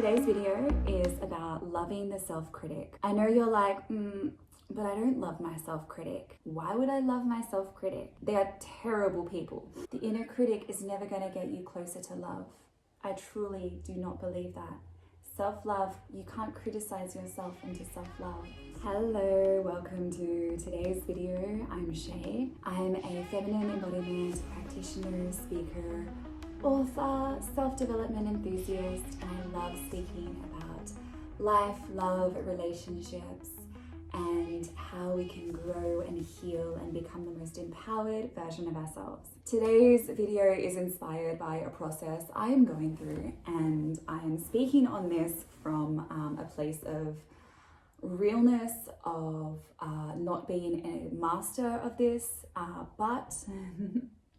Today's video is about loving the self-critic. I know you're like, but I don't love my self-critic. Why would I love my self-critic? They are terrible people. The inner critic is never going to get you closer to love. I truly do not believe that. Self-love, you can't criticize yourself into self-love. Hello, welcome to today's video. I'm Shay. I'm a feminine embodiment practitioner, speaker, author, self-development enthusiast, and I love speaking about life, love, relationships, and how we can grow and heal and become the most empowered version of ourselves. Today's video is inspired by a process I am going through, and I am speaking on this from a place of realness, of not being a master of this, but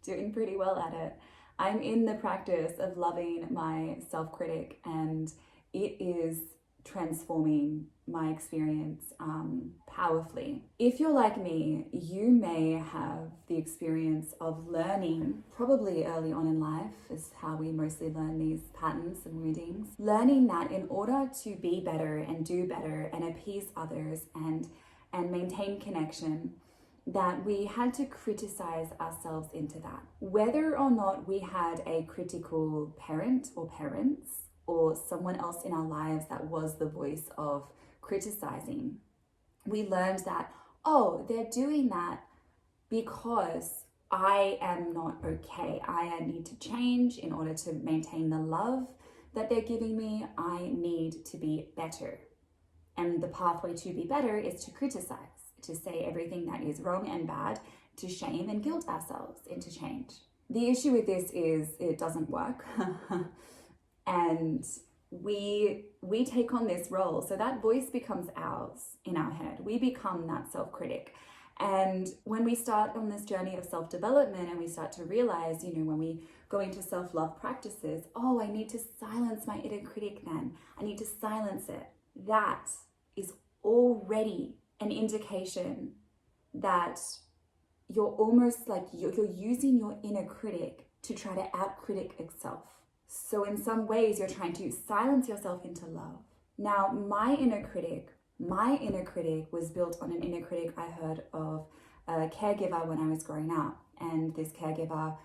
doing pretty well at it. I'm in the practice of loving my self-critic, and it is transforming my experience powerfully. If you're like me, you may have the experience of learning, probably early on in life is how we mostly learn these patterns and woundings, learning that in order to be better and do better and appease others and maintain connection, that we had to criticize ourselves into that. Whether or not we had a critical parent or parents or someone else in our lives that was the voice of criticizing, we learned that, oh, they're doing that because I am not okay. I need to change in order to maintain the love that they're giving me. I need to be better. And the pathway to be better is to criticize, to say everything that is wrong and bad, to shame and guilt ourselves into change. The issue with this is it doesn't work. And we take on this role. So that voice becomes ours in our head. We become that self-critic. And when we start on this journey of self-development and we start to realize, when we go into self-love practices, oh, I need to silence my inner critic then. I need to silence it. That is already an indication that you're almost like you're using your inner critic to try to out-critic itself. So in some ways, you're trying to silence yourself into love. Now, my inner critic was built on an inner critic I heard of a caregiver when I was growing up. And this caregiver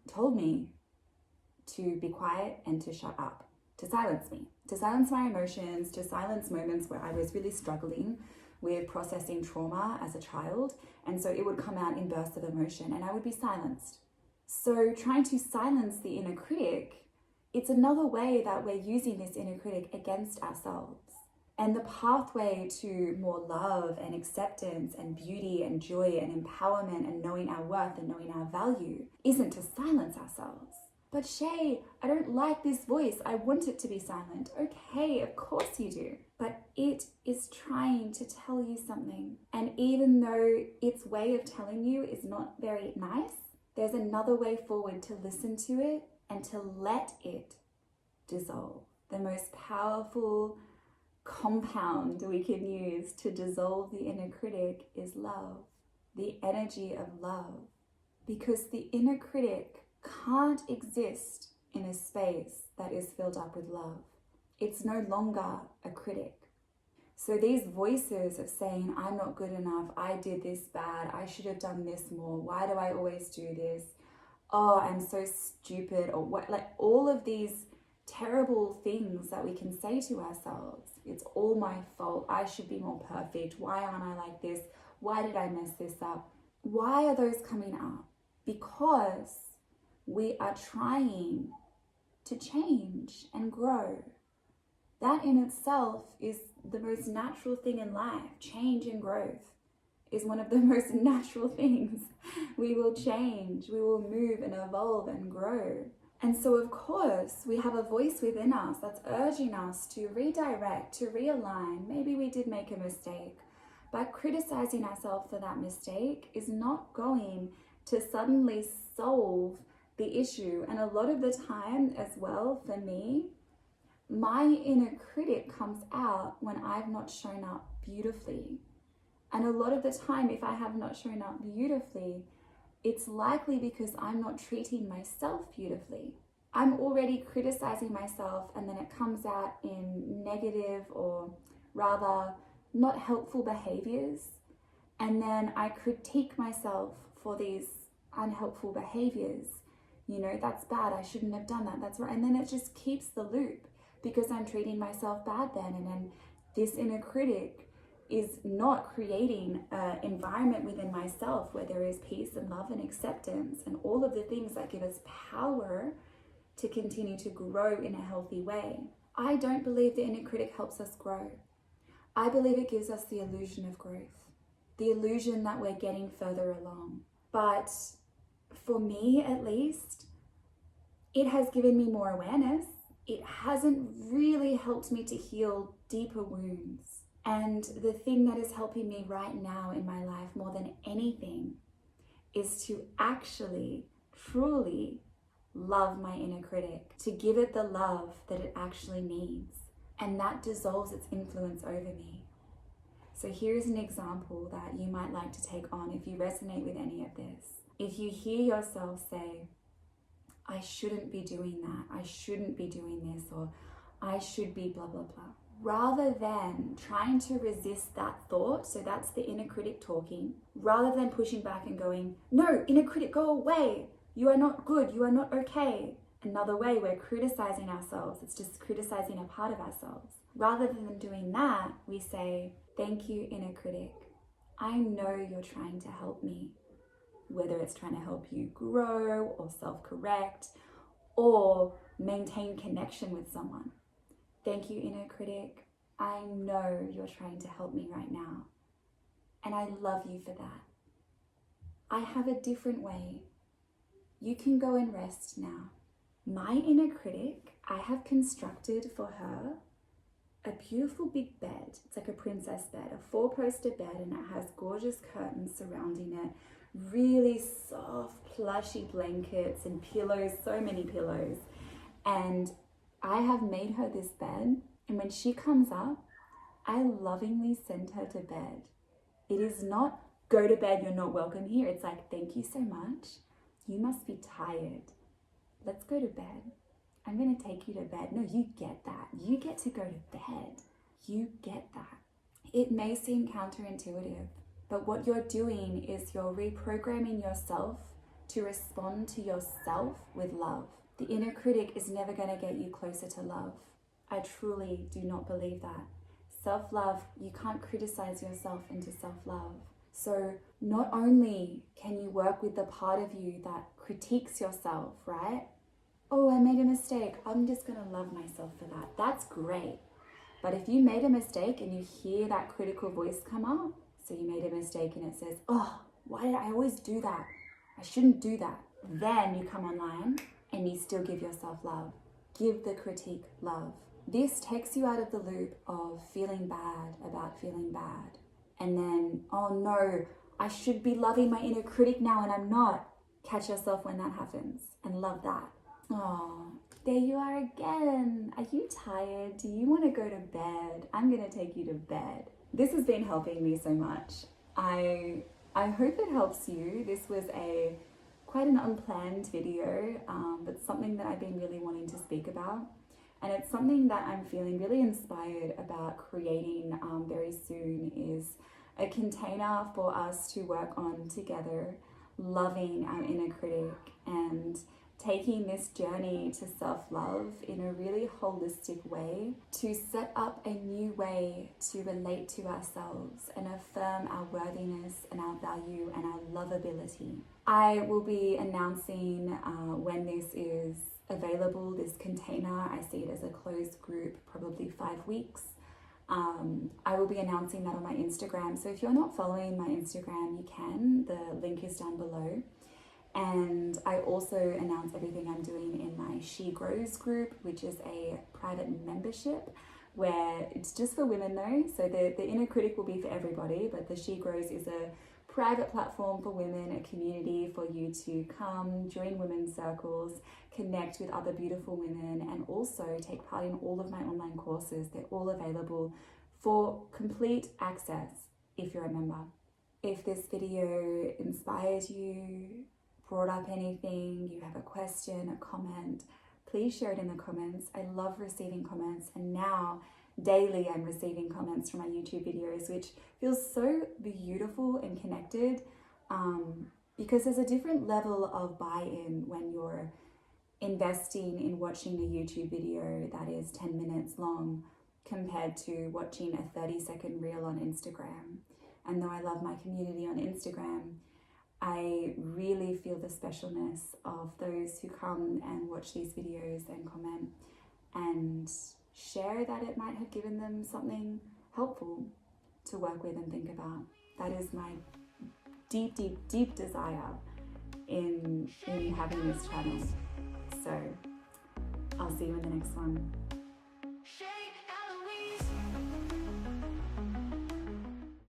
told me to be quiet and to shut up, to silence me, to silence my emotions, to silence moments where I was really struggling with processing trauma as a child. And so it would come out in bursts of emotion and I would be silenced. So trying to silence the inner critic, it's another way that we're using this inner critic against ourselves. And the pathway to more love and acceptance and beauty and joy and empowerment and knowing our worth and knowing our value isn't to silence ourselves. But Shay, I don't like this voice. I want it to be silent. Okay, of course you do. But it is trying to tell you something. And even though its way of telling you is not very nice, there's another way forward to listen to it and to let it dissolve. The most powerful compound we can use to dissolve the inner critic is love, the energy of love. Because the inner critic can't exist in a space that is filled up with love. It's no longer a critic. So these voices of saying, I'm not good enough, I did this bad, I should have done this more, why do I always do this? Oh, I'm so stupid, or what, like all of these terrible things that we can say to ourselves. It's all my fault, I should be more perfect, why aren't I like this? Why did I mess this up? Why are those coming up? Because we are trying to change and grow. That in itself is the most natural thing in life. Change and growth is one of the most natural things. We will change, we will move and evolve and grow. And so of course, we have a voice within us that's urging us to redirect, to realign. Maybe we did make a mistake, but criticizing ourselves for that mistake is not going to suddenly solve the issue. And a lot of the time as well, for me, my inner critic comes out when I've not shown up beautifully. And a lot of the time, if I have not shown up beautifully, it's likely because I'm not treating myself beautifully. I'm already criticizing myself, and then it comes out in negative or rather not helpful behaviors. And then I critique myself for these unhelpful behaviors. You know, that's bad. I shouldn't have done that. That's right. And then it just keeps the loop because I'm treating myself bad then. And then this inner critic is not creating an environment within myself where there is peace and love and acceptance and all of the things that give us power to continue to grow in a healthy way. I don't believe the inner critic helps us grow. I believe it gives us the illusion of growth, the illusion that we're getting further along. But for me, at least, it has given me more awareness. It hasn't really helped me to heal deeper wounds. And the thing that is helping me right now in my life more than anything is to actually, truly love my inner critic, to give it the love that it actually needs. And that dissolves its influence over me. So here's an example that you might like to take on if you resonate with any of this. If you hear yourself say, I shouldn't be doing that, I shouldn't be doing this, or I should be blah, blah, blah. Rather than trying to resist that thought, so that's the inner critic talking, rather than pushing back and going, no, inner critic, go away. You are not good, you are not okay. Another way we're criticizing ourselves, it's just criticizing a part of ourselves. Rather than doing that, we say, thank you, inner critic. I know you're trying to help me. Whether it's trying to help you grow or self-correct or maintain connection with someone. Thank you, inner critic. I know you're trying to help me right now. And I love you for that. I have a different way. You can go and rest now. My inner critic, I have constructed for her a beautiful big bed. It's like a princess bed, a 4-poster bed, and it has gorgeous curtains surrounding it. Really soft, plushy blankets and pillows, so many pillows. And I have made her this bed, and when she comes up, I lovingly send her to bed. It is not, go to bed, you're not welcome here. It's like, thank you so much. You must be tired. Let's go to bed. I'm going to take you to bed. No, you get that. You get to go to bed. You get that. It may seem counterintuitive, but what you're doing is you're reprogramming yourself to respond to yourself with love. The inner critic is never going to get you closer to love. I truly do not believe that. Self-love, you can't criticize yourself into self-love. So not only can you work with the part of you that critiques yourself, right? Oh, I made a mistake. I'm just going to love myself for that. That's great. But if you made a mistake and you hear that critical voice come up, so you made a mistake and it says, oh, why did I always do that? I shouldn't do that. Then you come online and you still give yourself love. Give the critique love. This takes you out of the loop of feeling bad about feeling bad. And then, oh no, I should be loving my inner critic now and I'm not. Catch yourself when that happens and love that. Oh, there you are again. Are you tired? Do you want to go to bed? I'm going to take you to bed. This has been helping me so much. I hope it helps you. This was quite an unplanned video, but something that I've been really wanting to speak about. And it's something that I'm feeling really inspired about creating very soon, is a container for us to work on together, loving our inner critic and taking this journey to self-love in a really holistic way to set up a new way to relate to ourselves and affirm our worthiness and our value and our lovability. I will be announcing when this is available, this container. I see it as a closed group, probably 5 weeks. I will be announcing that on my Instagram. So if you're not following my Instagram, you can. The link is down below. And I also announce everything I'm doing in my She Grows group, which is a private membership where it's just for women though. So the inner critic will be for everybody, but the She Grows is a private platform for women, a community for you to come, join women's circles, connect with other beautiful women, and also take part in all of my online courses. They're all available for complete access if you're a member. If this video inspires you, brought up anything, you have a question, a comment, please share it in the comments. I love receiving comments, and now daily I'm receiving comments from my YouTube videos, which feels so beautiful and connected, because there's a different level of buy-in when you're investing in watching a YouTube video that is 10 minutes long compared to watching a 30-second reel on Instagram. And though I love my community on Instagram, I really feel the specialness of those who come and watch these videos and comment and share that it might have given them something helpful to work with and think about. That is my deep, deep, deep desire in having this channel. So I'll see you in the next one.